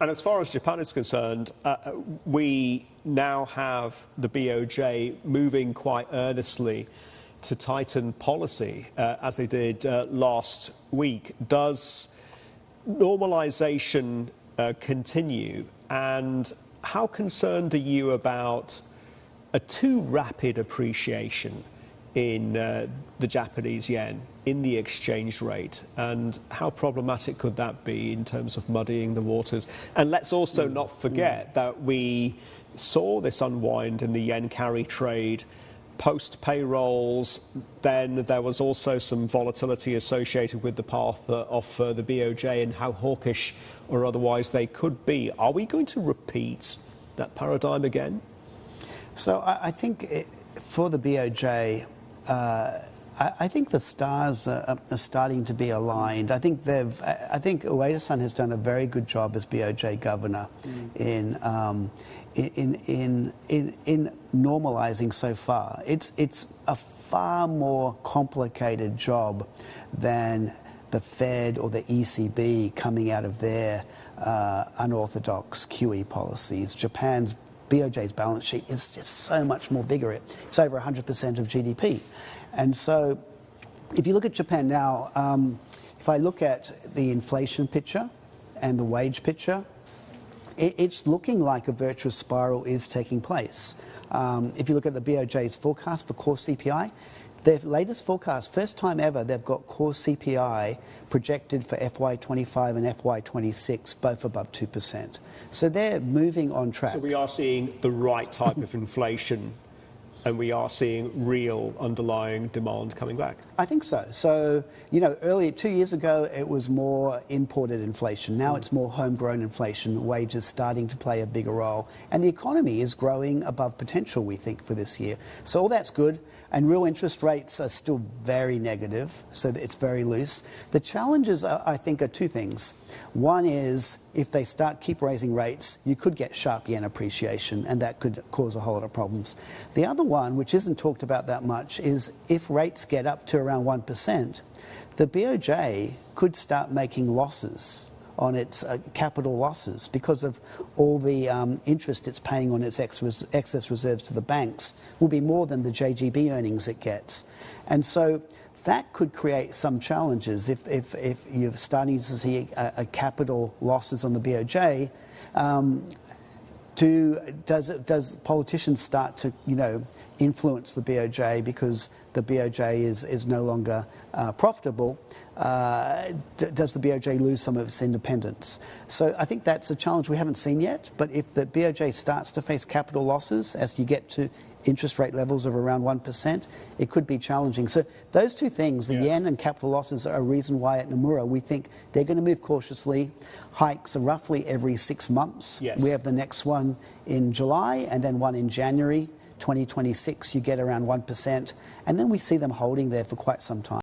And as far as Japan is concerned, we now have the BOJ moving quite earnestly to tighten policy, as they did last week. Does normalization continue? And how concerned are you about a too rapid appreciation in the Japanese yen, in the exchange rate, and how problematic could that be in terms of muddying the waters? And let's also not forget that we saw this unwind in the yen carry trade post payrolls. Then there was also some volatility associated with the path of the BOJ and how hawkish or otherwise they could be. Are we going to repeat that paradigm again? So I think for the BOJ, I think the stars are starting to be aligned. I think Ueda-san has done a very good job as BOJ governor in normalizing so far. It's a far more complicated job than the Fed or the ECB coming out of their unorthodox QE policies. Japan's BOJ's balance sheet is just so much more bigger. It's over 100% of GDP. And so if you look at Japan now, if I look at the inflation picture and the wage picture, it's looking like a virtuous spiral is taking place. If you look at the BOJ's forecast for core CPI, their latest forecast, first time ever, they've got core CPI projected for FY25 and FY26, both above 2%. So they're moving on track. So we are seeing the right type of inflation, and we are seeing real underlying demand coming back. I think so. So, earlier, 2 years ago, it was more imported inflation. Now it's more homegrown inflation, wages starting to play a bigger role. And the economy is growing above potential, we think, for this year. So all that's good. And real interest rates are still very negative, so it's very loose. The challenges, I think, are two things. One is if they keep raising rates, you could get sharp yen appreciation, and that could cause a whole lot of problems. The other one, which isn't talked about that much, is if rates get up to around 1%, the BOJ could start making losses on its capital losses because of all the interest it's paying on its excess reserves to the banks will be more than the JGB earnings it gets. And so that could create some challenges if you're starting to see a capital losses on the BOJ. Does politicians start to influence the BOJ because the BOJ is no longer profitable? Does the BOJ lose some of its independence? So I think that's a challenge we haven't seen yet. But if the BOJ starts to face capital losses as you get to interest rate levels of around 1%, it could be challenging. So those two things, the yen and capital losses, are a reason why at Nomura we think they're going to move cautiously. Hikes are roughly every 6 months. Yes. We have the next one in July and then one in January 2026. You get around 1%. And then we see them holding there for quite some time.